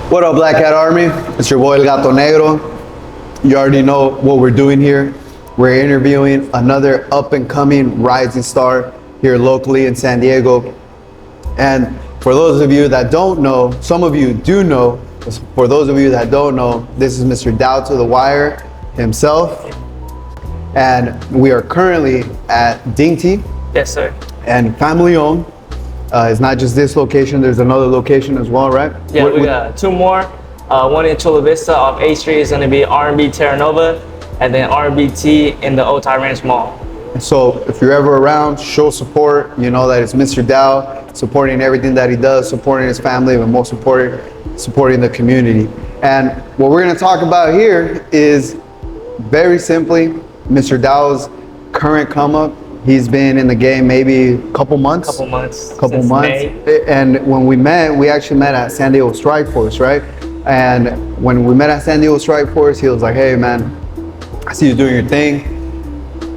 What up, Black Hat Army? It's your boy Gato Negro. You already know what we're doing here. We're interviewing another up and coming rising star here locally in San Diego. And for those of you that don't know, some of you do know, for those of you that don't know, this is Mr. Down to the Wire himself. And we are currently at Dingty. Yes, sir. And family owned. It's not just this location, there's another location as well, right? Yeah, we got two more. One in Chula Vista off A Street is going to be R&B Terra Nova, and then R&B Tea in the Old Thai Ranch Mall. So if you're ever around, show support. You know that it's Mr. Dow, supporting everything that he does, supporting his family, but most important, supporting the community. And what we're going to talk about here is very simply Mr. Dow's current come up. He's been in the game maybe a couple months. May. And when we met, we actually met at San Diego Strike Force, right? And when we met at San Diego Strike Force, he was like, hey man, I see you doing your thing.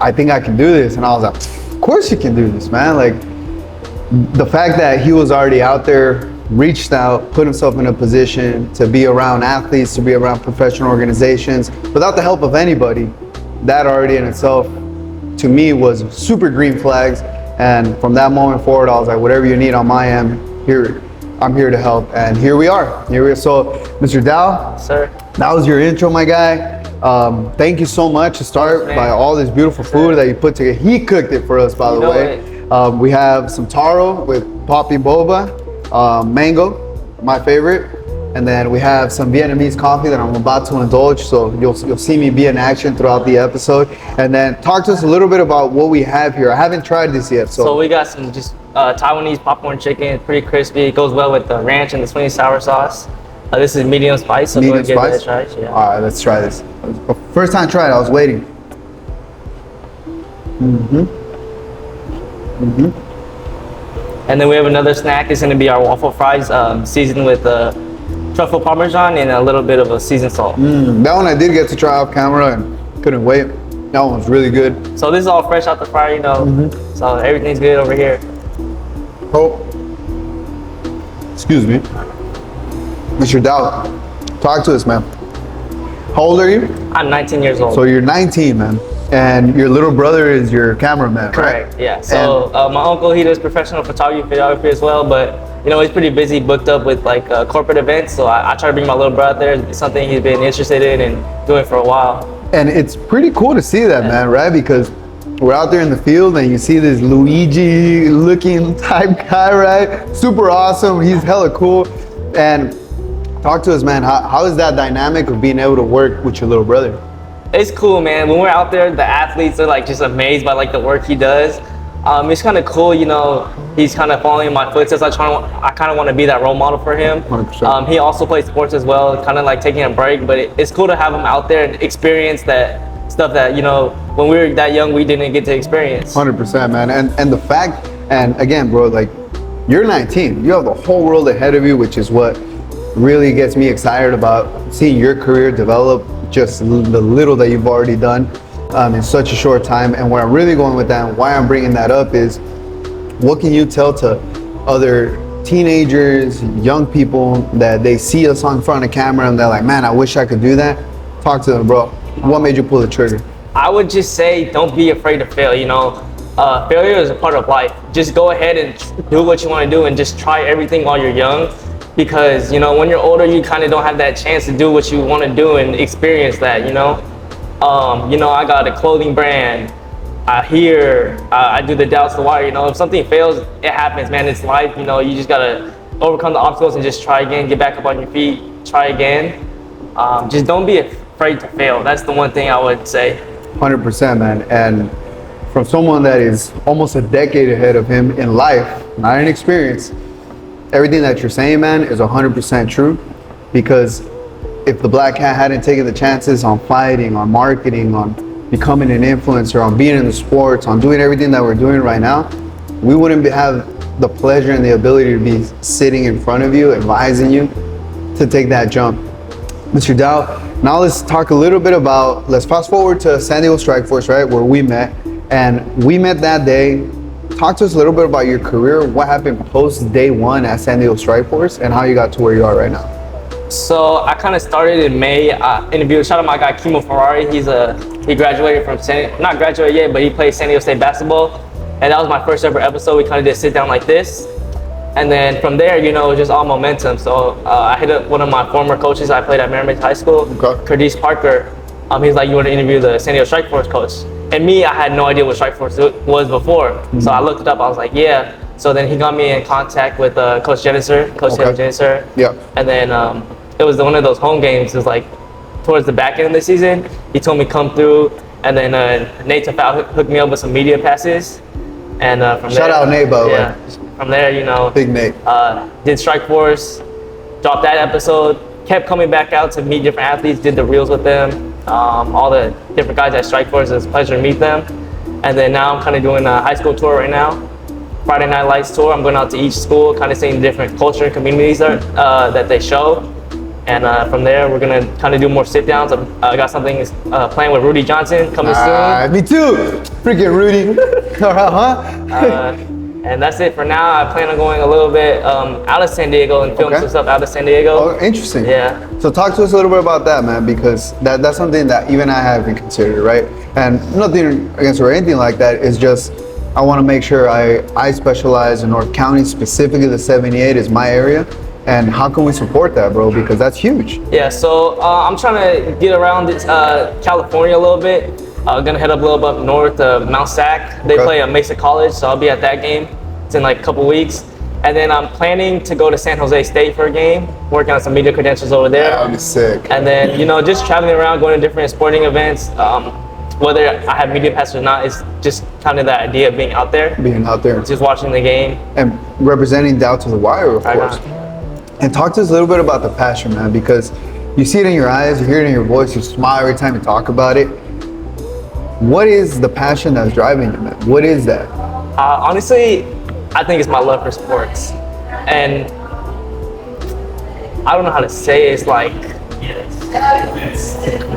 I think I can do this. And I was like, of course you can do this, man. Like the fact that he was already out there, reached out, put himself in a position to be around athletes, to be around professional organizations without the help of anybody, that already in itself to me was super green flags. And from that moment forward, I was like, whatever you need on my end, here, I'm here to help. And here we are. So Mr. Dow, sir, that was your intro, my guy. Thank you so much to start by all this beautiful food that you put together. He cooked it for us, by the way. We have some taro with poppy boba, mango, my favorite. And then we have some Vietnamese coffee that I'm about to indulge, so you'll see me be in action throughout the episode. And then talk to us a little bit about what we have here. I haven't tried this yet. So we got some just Taiwanese popcorn chicken, pretty crispy. It goes well with the ranch and the sweet and sour sauce. This is medium spice, so medium go ahead and spice? give it a try. Yeah. All right, let's try this. First time trying, I was waiting. And then we have another snack. It's going to be our waffle fries, seasoned with truffle Parmesan and a little bit of a seasoned salt. That one I did get to try off camera and couldn't wait. That one was really good. So this is all fresh out the fryer, you know. So everything's good over here. Oh, excuse me. Mr. Dow, talk to us, man. How old are you? I'm 19 years old. So you're 19, man. And your little brother is your cameraman, correct, right? Yeah. So my uncle, he does professional photography as well, but you know, he's pretty busy, booked up with like corporate events. So I try to bring my little brother there. It's something he's been interested in and doing for a while. And it's pretty cool to see that, man, right? Because we're out there in the field and you see this Luigi looking type guy, right? Super awesome. He's hella cool. And talk to us, man. How is that dynamic of being able to work with your little brother? It's cool, man. When we're out there, the athletes are like just amazed by like the work he does. It's kind of cool, you know. He's kind of following in my footsteps. I kind of want to be that role model for him. 100%. He also plays sports as well, kind of like taking a break. But it's cool to have him out there and experience that stuff that, you know, when we were that young, we didn't get to experience. 100%, man. And the fact, and again, bro, like you're 19. You have the whole world ahead of you, which is what really gets me excited about seeing your career develop. Just the little that you've already done in such a short time. And where I'm really going with that and why I'm bringing that up is, what can you tell to other teenagers, young people that they see us on front of camera and they're like, man, I wish I could do that? Talk to them, bro. What made you pull the trigger? I would just say, don't be afraid to fail, you know. Failure is a part of life. Just go ahead and do what you want to do and just try everything while you're young. Because, you know, when you're older, you kind of don't have that chance to do what you want to do and experience that, you know. You know, I got a clothing brand. I do the Down to the Wire, you know. If something fails, it happens, man. It's life, you know. You just got to overcome the obstacles and just try again, get back up on your feet, try again. Just don't be afraid to fail. That's the one thing I would say. 100%, man. And from someone that is almost a decade ahead of him in life, not in experience, everything that you're saying, man, is 100% true. Because if the Black Hat hadn't taken the chances on fighting, on marketing, on becoming an influencer, on being in the sports, on doing everything that we're doing right now, we wouldn't have the pleasure and the ability to be sitting in front of you, advising you to take that jump. Mr. Dow, now let's talk a little bit about, let's fast forward to San Diego Strike Force, right, where we met. And we met that day. Talk to us a little bit about your career, what happened post day one at San Diego Strike Force, and how you got to where you are right now. So I kind of started in May. I interviewed, shout out my guy Kimo Ferrari. He graduated from not graduated yet, but he played San Diego State basketball. And that was my first ever episode. We kind of did sit down like this. And then from there, you know, it was just all momentum. So I hit up one of my former coaches I played at Merrimack High School, Curtis Parker. He's like, you want to interview the San Diego Strike Force coach? And me, I had no idea what Strike Force was before. So I looked it up. I was like, yeah. So then he got me in contact with Coach Jeniser, Coach Sam Jeniser. Yeah. And then it was one of those home games. It was like towards the back end of the season. He told me come through. And then Nate Tafau hooked me up with some media passes. And from there, shout out Nate, by the way. From there, you know, big Nate. Did Strike Force, dropped that episode, kept coming back out to meet different athletes, did the reels with them, all the different guys at Strike Force. It was a pleasure to meet them. And then now I'm kind of doing a high school tour right now, Friday Night Lights tour. I'm going out to each school, kind of seeing the different culture and communities that they show. And from there, we're gonna kind of do more sit downs. I got something planned with Rudy Johnson coming soon. Me too. Freaking Rudy. Huh? And that's it for now. I plan on going a little bit out of San Diego and filming some stuff out of San Diego. Oh, interesting. Yeah. So talk to us a little bit about that, man, because that's something that even I haven't considered, right? And nothing against or anything like that. It's just I want to make sure I specialize in North County, specifically the 78 is my area. And how can we support that, bro? Because that's huge. Yeah, so I'm trying to get around California a little bit. Gonna head up a little bit up north, Mount Sac. They play at Mesa College, so I'll be at that game. It's in like a couple weeks. And then I'm planning to go to San Jose State for a game, working on some media credentials over there. That would be sick. And then, you know, just traveling around, going to different sporting events. Whether I have media passes or not, it's just kind of the idea of being out there. Being out there. Just watching the game. And representing down to the wire, of course. And talk to us a little bit about the passion, man, because you see it in your eyes, you hear it in your voice, you smile every time you talk about it. What is the passion that's driving you, man? What is that? Honestly, I think it's my love for sports. And I don't know how to say it. It's like,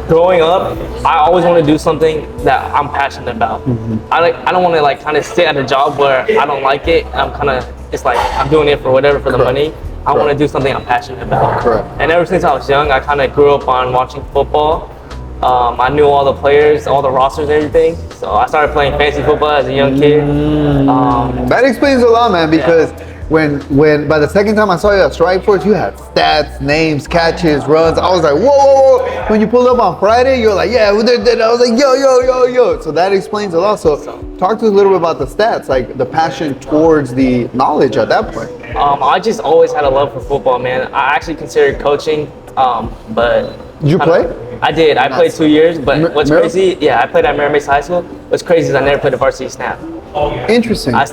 growing up, I always want to do something that I'm passionate about. I don't want to like kind of sit at a job where I don't like it. It's like I'm doing it for whatever, for the money. I want to do something I'm passionate about. Correct. And ever since I was young, I kind of grew up on watching football. I knew all the players, all the rosters, and everything. So I started playing fantasy football as a young kid. That explains a lot, man, because when by the second time I saw you at Strike Force, you had stats, names, catches, runs. I was like, whoa. When you pulled up on Friday, you're like, yeah, I was like, yo. So that explains a lot. So talk to us a little bit about the stats, like the passion towards the knowledge at that point. I just always had a love for football, man. I actually considered coaching, but... Did you play? I did. I played 2 years, but what's crazy, I played at Merrimack High School. What's crazy is I never played a varsity snap. Interesting. I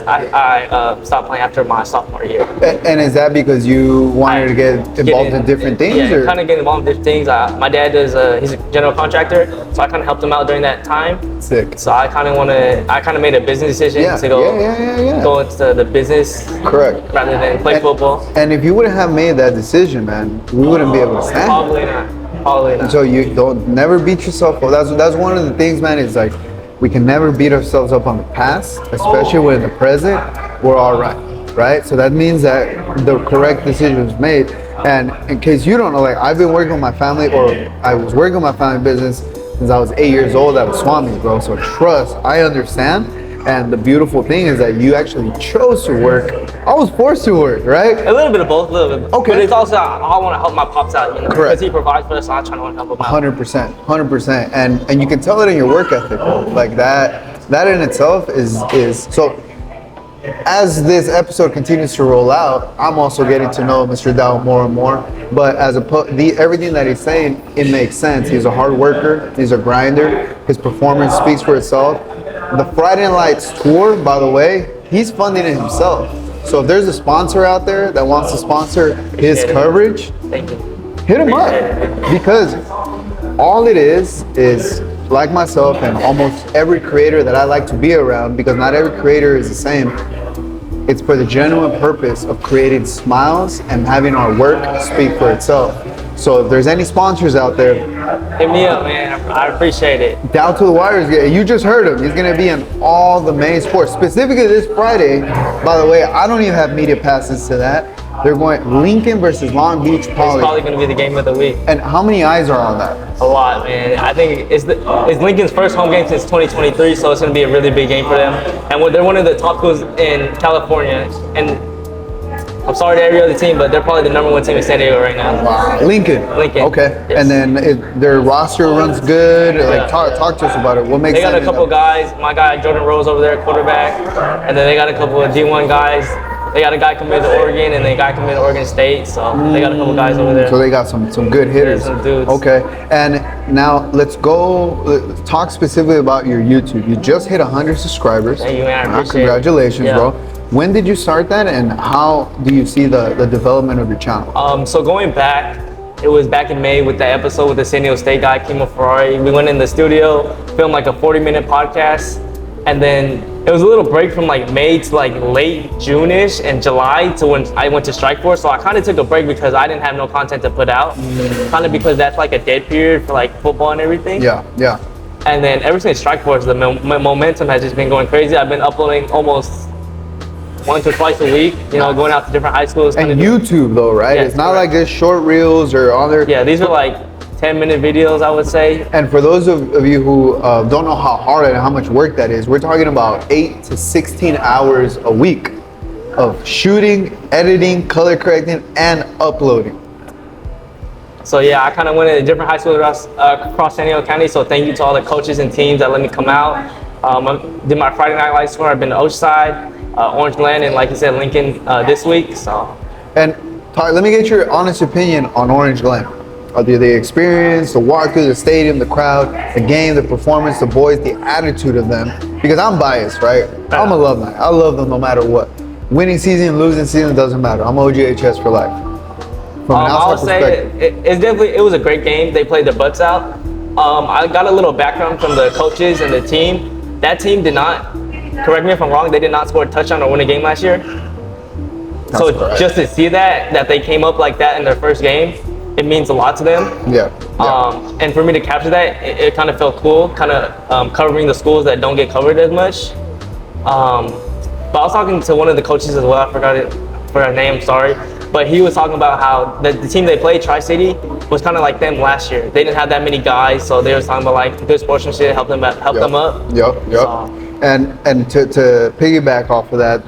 stopped playing after my sophomore year. And is that because you wanted to get involved in different things? Yeah, kind of get involved in different things. My dad he's a general contractor, so I kind of helped him out during that time. Sick. So I kind of made a business decision to go into the business. Correct. Rather than play football. And if you wouldn't have made that decision, man, we wouldn't be able to stand. Probably not. So you don't never beat yourself up. That's one of the things, man. Is like we can never beat ourselves up on the past, especially when in the present we're all right? So that means that the correct decision was made. And in case you don't know, like I've been working with my family, or I was working with my family business since I was 8 years old at Swami, bro. So trust, I understand. And the beautiful thing is that you actually chose to work. I was forced to work, right? A little bit of both, a little bit. Okay. But it's also, I want to help my pops out, you know, Correct. because he provides for us, so I'm trying to help him out. 100%. And you can tell it in your work ethic, bro. Like that in itself is so. As this episode continues to roll out, I'm also getting to know Mr. Dow more and more. But everything that he's saying, it makes sense. He's a hard worker. He's a grinder. His performance speaks for itself. The Friday Night Lights tour, by the way, he's funding it himself. So if there's a sponsor out there that wants to sponsor his coverage, Thank you. hit him up. Because all it is like myself and almost every creator that I like to be around, because not every creator is the same, it's for the genuine purpose of creating smiles and having our work speak for itself. So if there's any sponsors out there, hit me up, man. I appreciate it. Down to the Wires, you just heard him. He's gonna be in all the main sports. Specifically this Friday, by the way, I don't even have media passes to that. They're going Lincoln versus Long Beach It's Poly. probably going to be the game of the week. And how many eyes are on that? A lot, man. I think it's Lincoln's first home game since 2023, so it's going to be a really big game for them. And they're one of the top schools in California. And I'm sorry to every other team, but they're probably the #1 team in San Diego right now. Wow. Lincoln. Okay. Yes. And then their roster runs good. Like talk to us about it. What makes they got a couple guys. My guy Jordan Rose over there, quarterback, and then they got a couple of D1 guys. They got a guy committed to Oregon, and they got committed to Oregon State. So they got a couple guys over there. So they got some good hitters. Yeah, some dudes. Okay. And now let's talk specifically about your YouTube. You just hit 100 subscribers. Thank you, man. I appreciate Congratulations, it. bro. When did you start that, and how do you see the development of your channel? So going back, it was back in May with the episode with the San Diego State guy, Kimo Ferrari. We went in the studio, filmed like a 40-minute podcast, and then it was a little break from like May to like late June-ish and July to when I went to Strikeforce. So I kind of took a break because I didn't have no content to put out, kind of because that's like a dead period for like football and everything. Yeah. And then ever since Strikeforce, the momentum has just been going crazy. I've been uploading almost once or twice a week, going out to different high schools. And YouTube though, right? Yeah, it's not like just short reels or other. Yeah, these are like 10-minute videos, I would say. And for those of you who don't know how hard and how much work that is, we're talking about 8 to 16 hours a week of shooting, editing, color correcting, and uploading. So yeah, I kind of went to different high schools across San Diego County. So thank you to all the coaches and teams that let me come out. I did my Friday Night Lights tour. I've been to Oceanside, Orange Glen, and like you said, Lincoln this week. So. And let me get your honest opinion on Orange Glen. The experience, the walk through the stadium, the crowd, the game, the performance, the boys, the attitude of them. Because I'm biased, right? I'm a alumni. I love them no matter what. Winning season, losing season, doesn't matter. I'm OGHS for life. From an I would outside say perspective. it was a great game. They played their butts out. I got a little background from the coaches and the team. That team did not, correct me if I'm wrong, they did not score a touchdown or win a game last year. So correct. just to see that they came up like that in their first game, it means a lot to them. Yeah. And for me to capture that, it kind of felt cool, kind of covering the schools that don't get covered as much. But I was talking to one of the coaches as well. I forgot her name, sorry. But he was talking about how the team they played, Tri-City, was kind of like them last year. They didn't have that many guys, so they were talking about like good sportsmanship, help them up. Yep. And to piggyback off of that,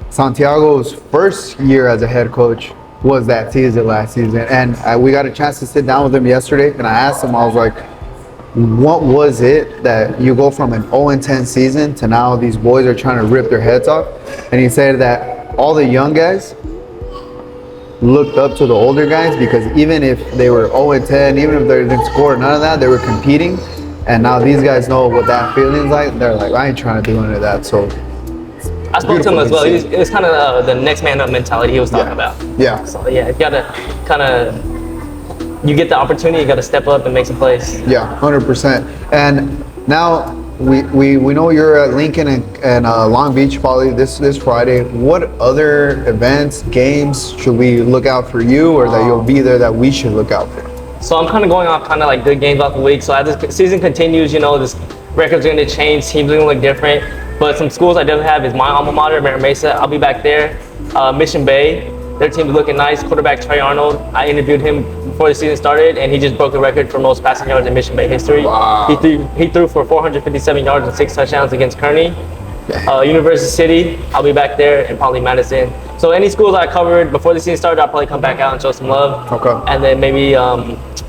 Santiago's first year as a head coach was that season last season, and we got a chance to sit down with him yesterday, and I asked him, I was like, what was it that you go from an 0-10 season to now these boys are trying to rip their heads off? And he said that all the young guys looked up to the older guys because even if they were 0-10, even if they didn't score none of that, they were competing. And now these guys know what that feeling's like. They're like, I ain't trying to do any of that. So I spoke to him as well. It was kind of the next man up mentality he was talking about. Yeah. So yeah, you gotta you get the opportunity, you gotta step up and make some plays. Yeah, 100%. And now we know you're at Lincoln and Long Beach Poly this Friday. What other events, games should we look out for you, or that you'll be there that we should look out for? So I'm kind of going off kind of like good games off the week. So as the season continues, this record's going to change, teams are going to look different. But some schools I definitely have is my alma mater, Merritt Mesa. I'll be back there. Mission Bay, their team's looking nice. Quarterback Trey Arnold, I interviewed him before the season started, and he just broke the record for most passing yards in Mission Bay history. Wow. He threw for 457 yards and 6 touchdowns against Kearney. University City, I'll be back there, and probably Madison. So any schools I covered before the season started, I'll probably come back out and show some love. Okay. And then maybe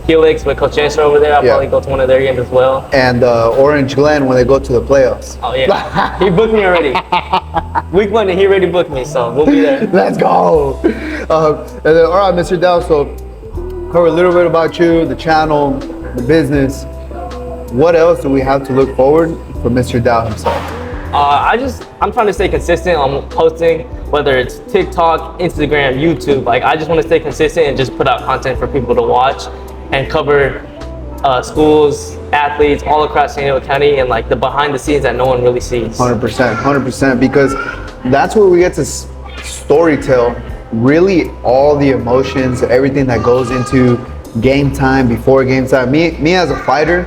Helix with Coach Chancellor over there, I'll probably go to one of their games as well. And Orange Glen when they go to the playoffs. Oh yeah, he booked me already. Week 1, he already booked me, so we'll be there. Let's go. And then, all right, Mr. Dow, so cover a little bit about you, the channel, the business. What else do we have to look forward for Mr. Dow himself? I'm trying to stay consistent on posting, whether it's TikTok, Instagram, YouTube. Like, I just want to stay consistent and just put out content for people to watch and cover schools, athletes all across San Diego County, and like the behind the scenes that no one really sees. 100%, because that's where we get to storytell really all the emotions, everything that goes into game time, before game time. Me as a fighter,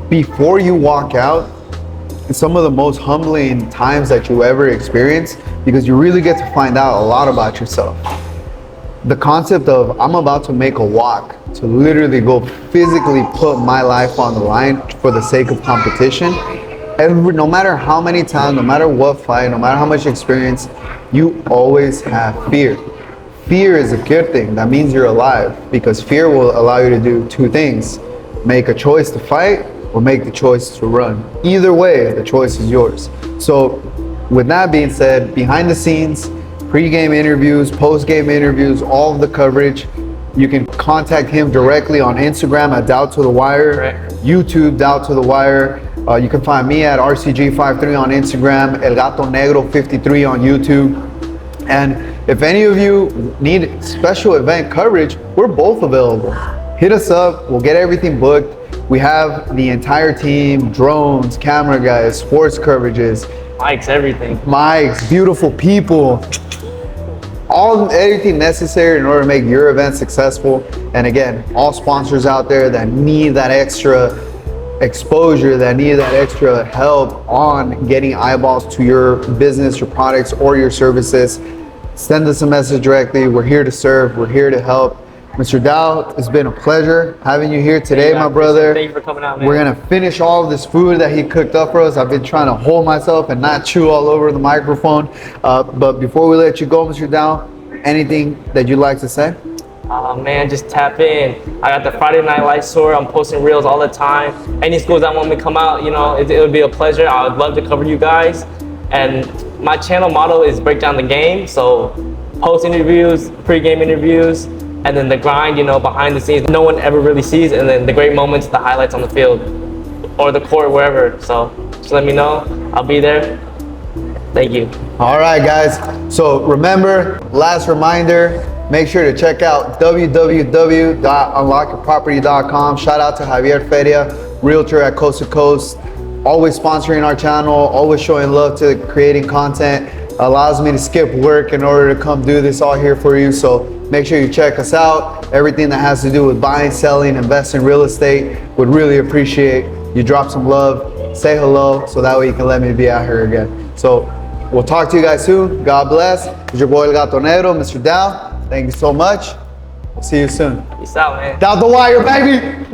before you walk out, some of the most humbling times that you ever experience, because you really get to find out a lot about yourself. The concept of I'm about to make a walk to literally go physically put my life on the line for the sake of competition. No matter how many times, no matter what fight, no matter how much experience, you always have fear. Fear is a good thing. That means you're alive, because fear will allow you to do two things: make a choice to fight or make the choice to run. Either way, the choice is yours. So with that being said, behind the scenes, pre-game interviews, post-game interviews, all of the coverage, you can contact him directly on Instagram at Doubt to the Wire, Correct. YouTube Doubt to the Wire. You can find me at RCG53 on Instagram, El Gato Negro 53 on YouTube. And if any of you need special event coverage, we're both available. Hit us up, we'll get everything booked. We have the entire team, drones, camera guys, sports coverages, Mics, everything. mics, beautiful people, everything necessary in order to make your event successful. And again, all sponsors out there that need that extra exposure, that need that extra help on getting eyeballs to your business, your products, or your services, send us a message directly. We're here to serve, we're here to help. Mr. Dow, it's been a pleasure having you here today, my brother. Thank you for coming out, man. We're gonna finish all of this food that he cooked up for us. I've been trying to hold myself and not chew all over the microphone. But before we let you go, Mr. Dow, anything that you'd like to say? Man, just tap in. I got the Friday Night Lights tour. I'm posting reels all the time. Any schools that want me to come out, you know, it would be a pleasure. I would love to cover you guys. And my channel motto is break down the game. So post interviews, pre-game interviews, and then the grind, you know, behind the scenes, no one ever really sees, and then the great moments, the highlights on the field or the court, wherever. So just let me know. I'll be there. Thank you. All right, guys. So remember, last reminder, make sure to check out www.unlockyourproperty.com. Shout out to Javier Feria, realtor at Coast to Coast, always sponsoring our channel, always showing love to creating content, allows me to skip work in order to come do this all here for you. So make sure you check us out. Everything that has to do with buying, selling, investing in real estate, would really appreciate you drop some love, say hello, so that way you can let me be out here again. So we'll talk to you guys soon. God bless. It's your boy El Gato Negro, Mr. Dow. Thank you so much. We'll see you soon. Peace out, man. Down the wire, baby.